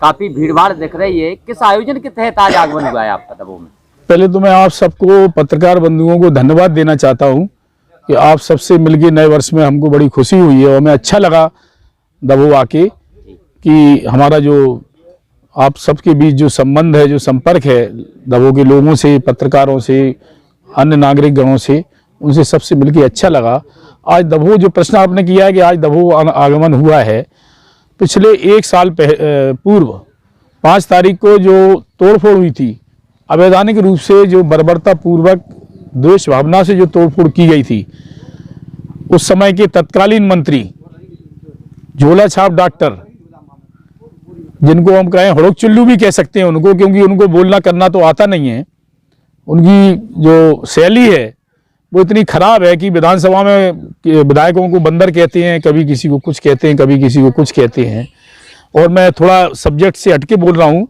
काफी भीड़भाड़ दिख रही है, किस आयोजन के तहत आज आगमन हुआ है आपका दबों में? पहले तो मैं आप सबको पत्रकार बंधुओं को धन्यवाद देना चाहता हूं कि आप सबसे मिलके नए वर्ष में हमको बड़ी खुशी हुई है और हमें अच्छा लगा दबों आके कि हमारा जो आप सबके बीच जो संबंध है, जो संपर्क है दबों के लोगों से, पत्रकारों से, अन्य नागरिक गणों से, उनसे सबसे मिलके अच्छा लगा। आज दबों जो प्रश्न आपने किया है कि आज दबों आगमन हुआ है, पिछले 1 साल पूर्व 5 तारीख को जो तोड़फोड़ हुई थी, अवैधानिक रूप से जो बर्बरता पूर्वक द्वेष भावना से जो तोड़फोड़ की गई थी, उस समय के तत्कालीन मंत्री झोला छाप डॉक्टर, जिनको हम कहें हुड़क चुल्लू भी कह सकते हैं उनको, क्योंकि उनको बोलना करना तो आता नहीं है। उनकी जो शैली है वो इतनी खराब है कि विधानसभा में विधायकों को बंदर कहते हैं, कभी किसी को कुछ कहते हैं, कभी किसी को कुछ कहते हैं। और मैं थोड़ा सब्जेक्ट से हटके बोल रहा हूँ।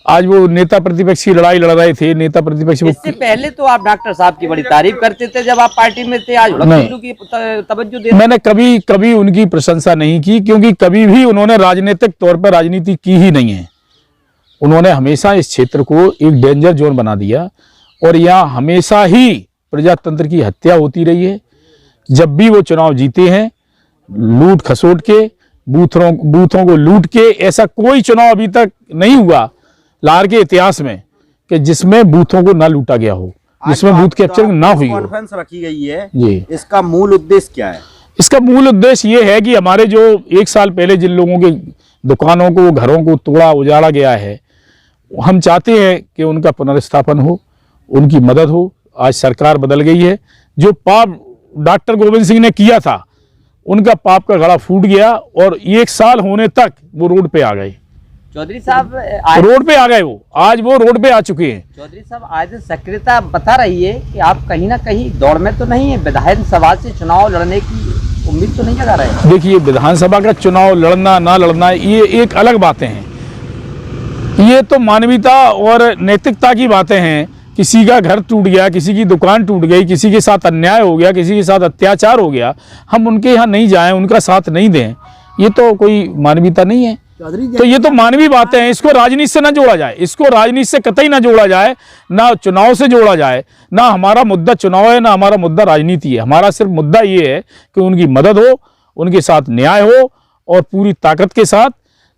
आज वो नेता प्रतिपक्ष की लड़ाई लड़ रहे थे, नेता प्रतिपक्ष। इससे पहले तो आप डॉक्टर साहब की बड़ी तारीफ करते थे जब आप पार्टी में थे, आज की तवज्जो दे। मैंने कभी उनकी प्रशंसा नहीं की, क्योंकि कभी भी उन्होंने राजनीतिक तौर पर राजनीति की ही नहीं है। उन्होंने हमेशा इस क्षेत्र को एक डेंजर जोन बना दिया और यहाँ हमेशा ही प्रजातंत्र की हत्या होती रही है। जब भी वो चुनाव जीते हैं, लूट खसोट के, बूथों को लूट के, ऐसा कोई चुनाव अभी तक नहीं हुआ लार के इतिहास में कि जिसमें बूथों को ना लूटा गया हो, जिसमें बूथ कैप्चरिंग ना हुई हो। कॉन्फ्रेंस रखी गई है जी, इसका मूल उद्देश्य क्या है? इसका मूल उद्देश्य ये है कि हमारे जो 1 साल पहले जिन लोगों के दुकानों को, घरों को तोड़ा उजाड़ा गया है, हम चाहते हैं कि उनका पुनर्स्थापन हो, उनकी मदद हो। आज सरकार बदल गई है। जो पाप डॉक्टर गोविंद सिंह ने किया था, उनका पाप का घड़ा फूट गया और 1 साल होने तक वो रोड पे आ गए। चौधरी साहब रोड पे आ गए, वो आज वो रोड पे आ चुके हैं। चौधरी साहब, आज सक्रियता बता रही है कि आप कहीं ना कहीं दौड़ में तो नहीं है, विधानसभा से चुनाव लड़ने की उम्मीद तो नहीं जगा रहे हैं? देखिए, विधानसभा का चुनाव लड़ना ना लड़ना ये एक अलग बातें हैं। ये तो मानवीयता और नैतिकता की बातें हैं। किसी का घर टूट गया, किसी की दुकान टूट गई, किसी के साथ अन्याय हो गया, किसी के साथ अत्याचार हो गया, हम उनके यहाँ नहीं जाएं, उनका साथ नहीं दें, ये तो कोई मानवीयता नहीं है। तो ये तो मानवीय बातें हैं। इसको राजनीति से ना जोड़ा जाए, इसको राजनीति से कतई ना जोड़ा जाए, ना चुनाव से जोड़ा जाए। ना हमारा मुद्दा चुनाव है, ना हमारा मुद्दा राजनीति है। हमारा सिर्फ मुद्दा ये है कि उनकी मदद हो, उनके साथ न्याय हो और पूरी ताकत के साथ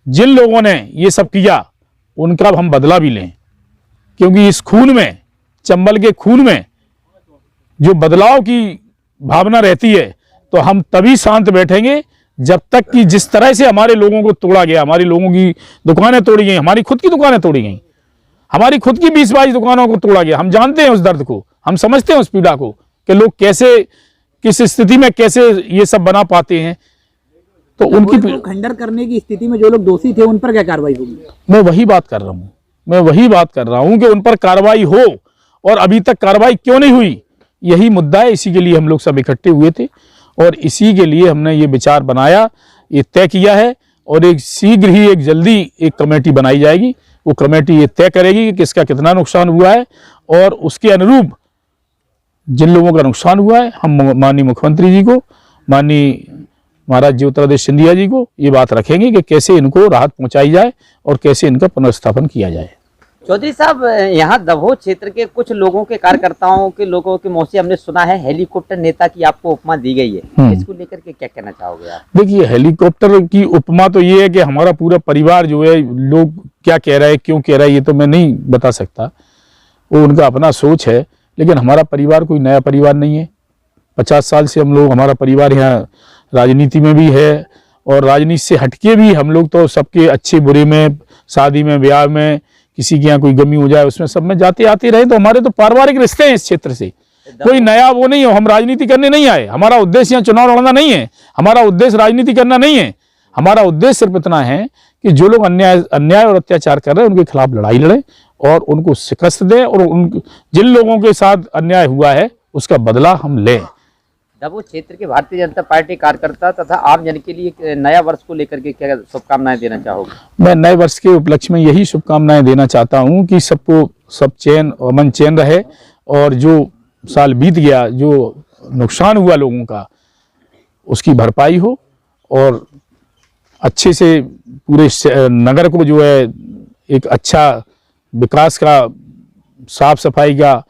जिन लोगों ने ये सब किया उनका हम बदला भी लें। क्योंकि इस खून में, चंबल के खून में जो बदलाव की भावना रहती है, तो हम तभी शांत बैठेंगे जब तक कि जिस तरह से हमारे लोगों को तोड़ा गया, हमारी लोगों की दुकानें तोड़ी गई, हमारी खुद की दुकानें तोड़ी गई, हमारी खुद की 20-22 दुकानों को तोड़ा गया। हम जानते हैं उस दर्द को, हम समझते हैं उस पीड़ा को कि लोग कैसे, किस स्थिति में कैसे ये सब बना पाते हैं। तो उनकी खंडन करने की स्थिति में जो लोग दोषी थे उन पर क्या कार्रवाई होगी? मैं वही बात कर रहा हूं कि उन पर कार्रवाई हो। और अभी तक कार्रवाई क्यों नहीं हुई, यही मुद्दा है। इसी के लिए हम लोग सब इकट्ठे हुए थे और इसी के लिए हमने ये विचार बनाया, ये तय किया है। और एक शीघ्र ही, एक जल्दी एक कमेटी बनाई जाएगी। वो कमेटी ये तय करेगी कि किसका कितना नुकसान हुआ है और उसके अनुरूप जिन लोगों का नुकसान हुआ है, हम माननीय मुख्यमंत्री जी को, माननीय महाराज ज्योतिरादित्य सिंधिया जी को ये बात रखेंगे कि कैसे इनको राहत पहुंचाई जाए और कैसे इनका पुनर्स्थापन किया जाए। चौधरी साहब, यहाँ दभोह क्षेत्र के कुछ लोगों के कार्यकर्ताओं के लोगों के मुंह से हमने सुना है हेलीकॉप्टर नेता की आपको उपमा दी गई है, इसको लेकर के क्या कहना चाहोगे आप? देखिए, हेलीकॉप्टर की उपमा तो ये है कि हमारा पूरा परिवार जो है, लोग क्या कह रहा है, क्यों कह रहा है, ये तो मैं नहीं बता सकता, वो उनका अपना सोच है। लेकिन हमारा परिवार कोई नया परिवार नहीं है। 50 साल से हम लोग, हमारा परिवार यहाँ राजनीति में भी है और राजनीति से हटके भी हम लोग तो सबके अच्छे बुरे में, शादी में, ब्याह में, किसी के यहाँ कोई गमी हो जाए उसमें सब में जाते आते रहे। तो हमारे तो पारिवारिक रिश्ते हैं इस क्षेत्र से, कोई नया वो नहीं हो। हम राजनीति करने नहीं आए, हमारा उद्देश्य यहाँ चुनाव लड़ना नहीं है, हमारा उद्देश्य राजनीति करना नहीं है। हमारा उद्देश्य सिर्फ इतना है कि जो लोग अन्याय और अत्याचार कर रहे हैं उनके खिलाफ लड़ाई लड़े और उनको शिकस्त दें और जिन लोगों के साथ अन्याय हुआ है उसका बदला हम लें। दभोह क्षेत्र के भारतीय जनता पार्टी कार्यकर्ता तथा आम जन के लिए नया वर्ष को लेकर के क्या शुभकामनाएं देना चाहोगे? मैं नए वर्ष के उपलक्ष्य में यही शुभकामनाएं देना चाहता हूं कि सबको सब चैन, अमन चैन रहे और जो साल बीत गया, जो नुकसान हुआ लोगों का, उसकी भरपाई हो और अच्छे से पूरे नगर को जो है एक अच्छा विकास का, साफ सफाई का,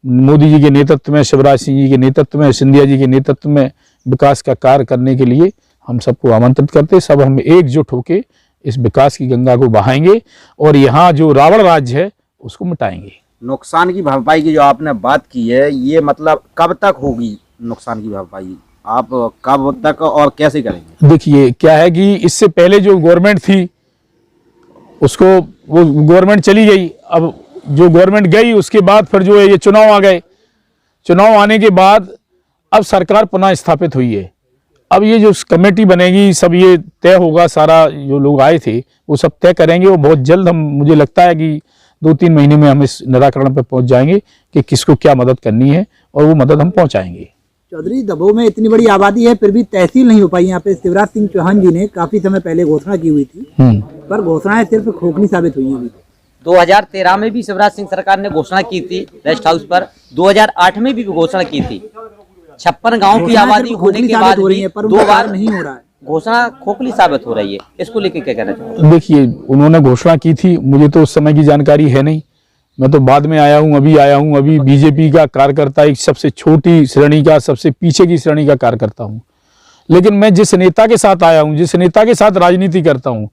मोदी जी के नेतृत्व में, शिवराज सिंह जी के नेतृत्व में, सिंधिया जी के नेतृत्व में विकास का कार्य करने के लिए हम सबको आमंत्रित करते। सब हम एकजुट होकर इस विकास की गंगा को बहाएंगे और यहाँ जो रावण राज्य है उसको मिटाएंगे। नुकसान की भरपाई की जो आपने बात की है, ये मतलब कब तक होगी नुकसान की भरपाई? आप कब तक और कैसे करेंगे? देखिए क्या है कि इससे पहले जो गवर्नमेंट थी उसको, वो गवर्नमेंट चली गई। अब जो गवर्नमेंट गई उसके बाद फिर जो है ये चुनाव आ गए। चुनाव आने के बाद अब सरकार पुनः स्थापित हुई है। अब ये जो कमेटी बनेगी, सब ये तय होगा, सारा जो लोग आए थे वो सब तय करेंगे। वो बहुत जल्द, हम मुझे लगता है कि 2-3 महीने में हम इस निराकरण पर पहुंच जाएंगे कि किसको क्या मदद करनी है और वो मदद हम पहुंचाएंगे। चौधरी, दबों में इतनी बड़ी आबादी है फिर भी तहसील नहीं हो पाई। यहाँ पे शिवराज सिंह चौहान जी ने काफी समय पहले घोषणा की हुई थी, पर घोषणाएं सिर्फ खोखली साबित हुई हैं। 2013 में भी शिवराज सिंह सरकार ने घोषणा की थी रेस्ट हाउस पर, 2008 में भी घोषणा की थी। 56 गांव की आबादी होने के बाद भी 2 बार नहीं हो रहा है। घोषणा खोखली साबित हो रही है। इसको लेकर क्या कहना चाहूँगा? देखिए, उन्होंने घोषणा की थी, मुझे तो उस समय की जानकारी है नहीं, मैं तो बाद में आया हूँ, अभी आया हूँ। अभी बीजेपी का कार्यकर्ता, एक सबसे छोटी श्रेणी का, सबसे पीछे की श्रेणी का कार्यकर्ता हूँ। लेकिन मैं जिस नेता के साथ आया हूँ, जिस नेता के साथ राजनीति करता हूँ,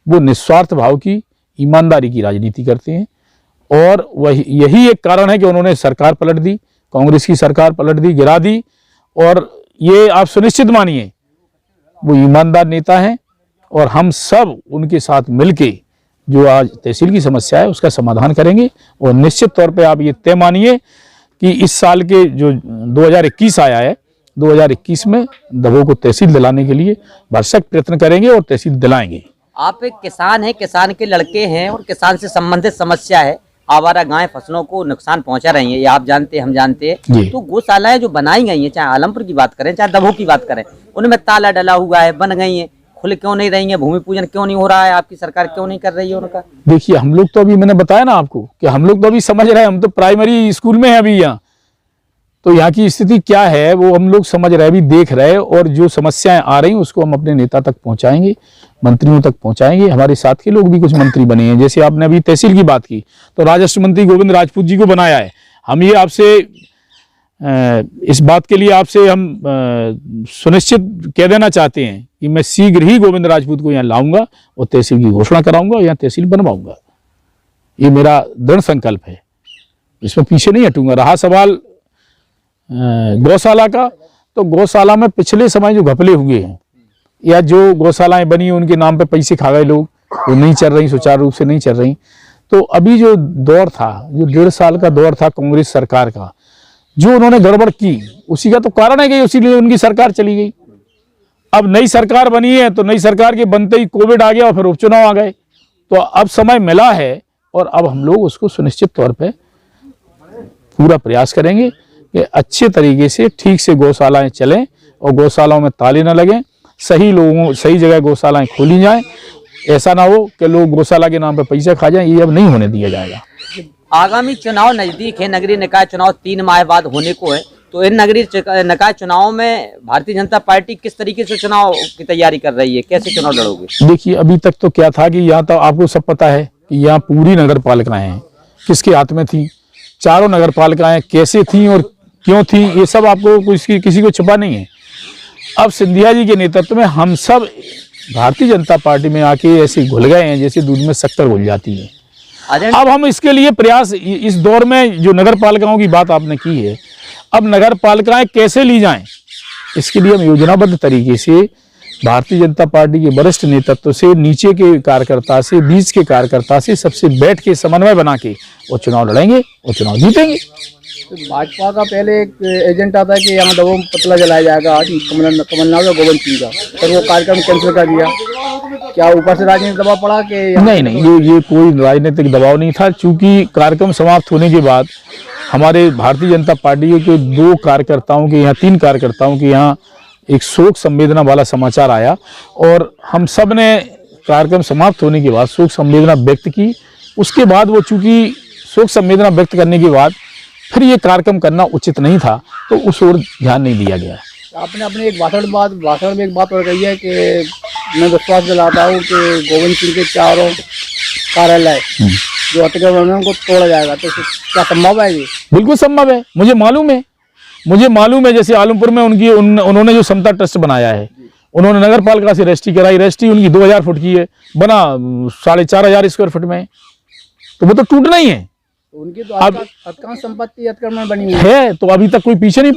वो निस्वार्थ भाव की, ईमानदारी की राजनीति करते हैं। और वही यही एक कारण है कि उन्होंने सरकार पलट दी, कांग्रेस की सरकार पलट दी, गिरा दी। और ये आप सुनिश्चित मानिए वो ईमानदार नेता हैं और हम सब उनके साथ मिलके जो आज तहसील की समस्या है उसका समाधान करेंगे। और निश्चित तौर पे आप ये तय मानिए कि इस साल के जो 2021 आया है, 2021 में दबों को तहसील दिलाने के लिए भरसक प्रयत्न करेंगे और तहसील दिलाएंगे। आप एक किसान हैं, किसान के लड़के हैं और किसान से संबंधित समस्या है, आवारा गाय फसलों को नुकसान पहुंचा रही हैं, ये आप जानते हैं, हम जानते हैं। तो गौशालाएं जो बनाई गई हैं, चाहे आलमपुर की बात करें, चाहे दबों की बात करें, उनमें ताला डला हुआ है, बन गई हैं, खुले क्यों नहीं रही हैं? भूमि पूजन क्यों नहीं हो रहा है? आपकी सरकार क्यों नहीं कर रही है उनका? देखिए, हम लोग तो अभी, मैंने बताया ना आपको कि हम लोग तो अभी समझ रहे हैं, हम तो प्राइमरी स्कूल में हैं अभी यहाँ, तो यहाँ की स्थिति क्या है वो हम लोग समझ रहे हैं, अभी देख रहे हैं। और जो समस्याएं आ रही हैं उसको हम अपने नेता तक पहुंचाएंगे, मंत्रियों तक पहुंचाएंगे। हमारे साथ के लोग भी कुछ मंत्री बने हैं, जैसे आपने अभी तहसील की बात की तो राजस्व मंत्री गोविंद राजपूत जी को बनाया है। हम ये आपसे इस बात के लिए आपसे हम सुनिश्चित कह देना चाहते हैं कि मैं शीघ्र ही गोविंद राजपूत को यहाँ लाऊंगा और तहसील की घोषणा कराऊंगा और यहाँ तहसील बनवाऊंगा। ये मेरा दृढ़ संकल्प है, इसमें पीछे नहीं हटूंगा। रहा सवाल गौशाला का, तो गौशाला में पिछले समय जो घपले हुए हैं या जो गौशालाएं बनी उनके नाम पे पैसे खा गए लोग, वो नहीं चल रही, सुचारू रूप से नहीं चल रही। तो अभी जो दौर था, जो 1.5 साल का दौर था कांग्रेस सरकार का, जो उन्होंने गड़बड़ की, उसी का तो कारण है कि उसीलिए उनकी सरकार चली गई। अब नई सरकार बनी है तो नई सरकार के बनते ही कोविड आ गया और फिर उपचुनाव आ गए। तो अब समय मिला है और अब हम लोग उसको सुनिश्चित तौर पे पूरा प्रयास करेंगे कि अच्छे तरीके से ठीक से गौशालाएं चलें और गौशालाओं में ताले न लगें, सही लोगों, सही जगह गौशालाएं खोली जाएं। ऐसा ना हो कि लोग गौशाला के नाम पे पैसा खा जाएं, ये अब नहीं होने दिया जाएगा। आगामी चुनाव नजदीक है, नगरीय निकाय चुनाव 3 माह बाद होने को है, तो इन नगरीय निकाय चुनाव में भारतीय जनता पार्टी किस तरीके से चुनाव की तैयारी कर रही है? कैसे चुनाव लड़ोगे? देखिए, अभी तक तो क्या था कि यहाँ तो आपको सब पता है कि यहाँ पूरी नगर पालिकाएं हैं, किसके हाथ में थी, चारों नगर पालिकाएं कैसे थी और क्यों थी, ये सब आपको किसी को छुपा नहीं है। अब सिंधिया जी के नेतृत्व में हम सब भारतीय जनता पार्टी में आके ऐसे घुल गए हैं जैसे दूध में शक्कर घुल जाती है। अब हम इसके लिए प्रयास, इस दौर में जो नगर पालिकाओं की बात आपने की है, अब नगर पालिकाएं कैसे ली जाएं, इसके लिए हम योजनाबद्ध तरीके से भारतीय जनता पार्टी के वरिष्ठ नेतृत्व से, नीचे के कार्यकर्ता से, बीच के कार्यकर्ता से, सबसे बैठ के समन्वय बना के और चुनाव लड़ेंगे और चुनाव जीतेंगे। तो भाजपा का पहले एक एजेंट आता है कि यहाँ दबों में पुतला जलाया जाएगा कमलनाथ और गोविंद सिंह का, फिर वो कार्यक्रम कैंसिल कर दिया। क्या ऊपर से राजनीतिक दबाव पड़ा कि? नहीं, ये कोई राजनीतिक दबाव नहीं था। चूंकि कार्यक्रम समाप्त होने के बाद हमारे भारतीय जनता पार्टी के 2 कार्यकर्ताओं के यहाँ, 3 कार्यकर्ताओं के यहाँ एक शोक संवेदना वाला समाचार आया और हम सब ने कार्यक्रम समाप्त होने के बाद शोक संवेदना व्यक्त की। उसके बाद वो चूंकि शोक संवेदना व्यक्त करने के बाद फिर ये कार्यक्रम करना उचित नहीं था, तो उस ओर ध्यान नहीं दिया गया। आपने अपने एक भाषण में एक बात और कही है कि मैं विश्वास दिलाता हूँ कि गोविंद सिंह के चारों कार्यालय जो अतिक्रमण है उनको तोड़ा जाएगा, तो क्या संभव है ये? बिल्कुल संभव है, मुझे मालूम है। जैसे आलमपुर में उन्होंने जो समता ट्रस्ट बनाया है, उन्होंने नगर पालिका से रजिस्ट्री कराई, रजिस्ट्री उनकी 2000 फुट की है, बना 4500 स्क्वायर फुट में, तो वो तो टूटना ही है। उनकी तो अधिकांश संपत्ति अतिक्रमण बनी हुई है, तो अभी तक कोई पीछे नहीं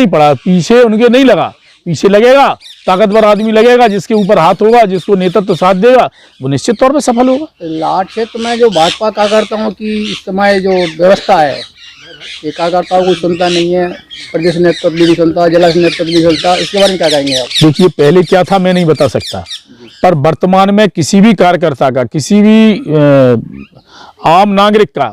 पड़ा, पीछे उनके नहीं लगा, पीछे लगेगा, ताकतवर आदमी लगेगा, जिसके ऊपर हाथ होगा, जिसको नेतृत्व साथ देगा, वो निश्चित तौर पे सफल होगा। लाट क्षेत्र में जो भाजपा कार्यकर्ताओं की इस समय जो व्यवस्था है, ये कार्यकर्ताओं को सुनता नहीं है, प्रदेश नेतृत्व भी नहीं सुनता, जिला नेतृत्व भी नहीं सुनता, इसके बारे में क्या कहेंगे आप? देखिए, पहले क्या था मैं नहीं बता सकता, पर वर्तमान में किसी भी कार्यकर्ता का, किसी भी आम नागरिक का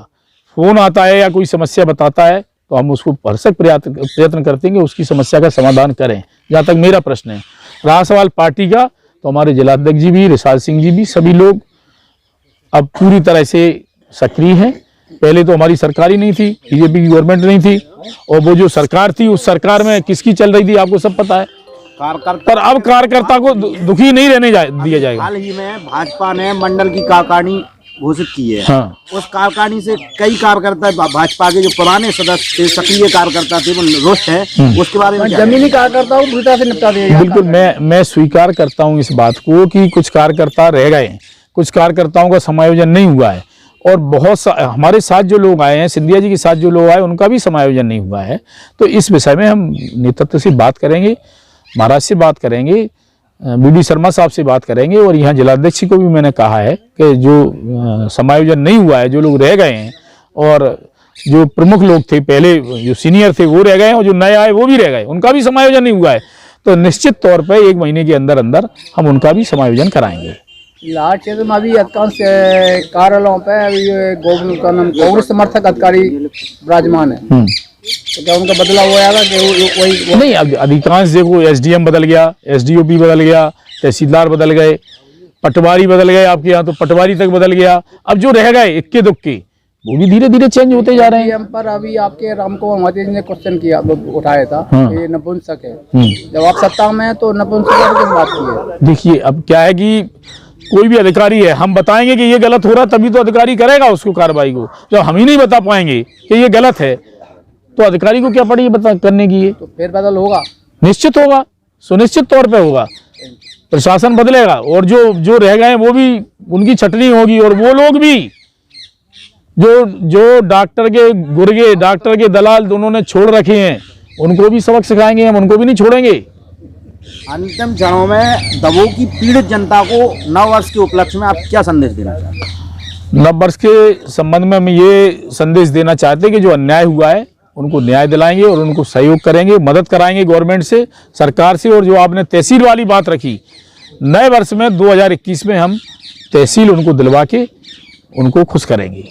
फोन आता है या कोई समस्या बताता है, तो हम उसको भरसक प्रयत्न करते हैं कि उसकी समस्या का समाधान करें। जहाँ तक मेरा प्रश्न है, रहा सवाल पार्टी का, तो हमारे जिलाध्यक्ष जी भी, रिसाल सिंह जी भी, सभी लोग अब पूरी तरह से सक्रिय हैं। पहले तो हमारी सरकार ही नहीं थी, बीजेपी की गवर्नमेंट नहीं थी, और वो जो सरकार थी, उस सरकार में किसकी चल रही थी आपको सब पता है। पर अब कार्यकर्ता को दुखी नहीं रहने दिया जाएगा। हाल ही में भाजपा ने मंडल की कार्यकारिणी घोषित की है। हाँ। उस कार्यकारिणी से कई कार्यकर्ता भाजपा के जो पुराने सदस्य थे, सक्रिय कार्यकर्ता थे, वो रुष्ट है, उसके बारे में जमीनी कार्यकर्ताओं को पूरी तरह से निपटा दिया। बिल्कुल, मैं स्वीकार करता हूं इस बात को कि कुछ कार्यकर्ता रह गए, कुछ कार्यकर्ताओं का समायोजन नहीं हुआ है, और बहुत हमारे साथ जो लोग आए हैं, सिंधिया जी के साथ जो लोग आए, उनका भी समायोजन नहीं हुआ है। तो इस विषय में हम नेतृत्व से बात करेंगे, महाराज से बात करेंगे, बीडी शर्मा साहब से बात करेंगे, और यहाँ जिलाध्यक्ष को भी मैंने कहा है कि जो समायोजन नहीं हुआ है, जो लोग रह गए हैं, और जो प्रमुख लोग थे पहले, जो सीनियर थे वो रह गए हैं, और जो नए आए वो भी रह गए, उनका भी समायोजन नहीं हुआ है, तो निश्चित तौर पर 1 महीने के अंदर अंदर हम उनका भी समायोजन कराएंगे। लाट क्षेत्र में अभी अधिकांश कार्यालयों पे अभी कांग्रेस समर्थक अधिकारी विराजमान है, तो क्या उनका बदलाव हो जाएगा कि वही नहीं? अब अधिकांश देखो, एसडीएम बदल गया, एसडीओपी बदल गया, तहसीलदार बदल गए, पटवारी बदल गए, आपके यहाँ तो पटवारी तक बदल गया। अब जो रह गए इक्के दुक्के, वो भी धीरे धीरे चेंज होते जा रहे हैं। पर अभी आपके रामकुमार महाजन ने क्वेश्चन किया, उठाया था, ये नपुंसक है, जब आप सत्ता में है तो नपुंसक किस बात की है? देखिए, अब क्या है कि कोई भी अधिकारी है, हम बताएंगे कि ये गलत हो रहा, तभी तो अधिकारी करेगा उसको कार्रवाई को। जब हम ही नहीं बता पाएंगे कि ये गलत है, तो अधिकारी को क्या पड़ी बता करने की? तो फिर बदल होगा, निश्चित होगा, सुनिश्चित तौर पे होगा, प्रशासन बदलेगा, और जो रह गए वो भी उनकी छटनी होगी, और वो लोग भी जो डॉक्टर के गुर्गे, डॉक्टर के दलाल दोनों ने छोड़ रखे हैं, उनको भी सबक सिखाएंगे, हम उनको भी नहीं छोड़ेंगे। अंतिम क्षणों में दमोह की पीड़ित जनता को नव वर्ष के उपलक्ष्य में आप क्या संदेश देना चाहते हैं? नव वर्ष के संबंध में हम ये संदेश देना चाहते हैं कि जो अन्याय हुआ है उनको न्याय दिलाएंगे, और उनको सहयोग करेंगे, मदद कराएंगे गवर्नमेंट से, सरकार से। और जो आपने तहसील वाली बात रखी, नए वर्ष में 2021 में हम तहसील उनको दिलवा के उनको खुश करेंगे।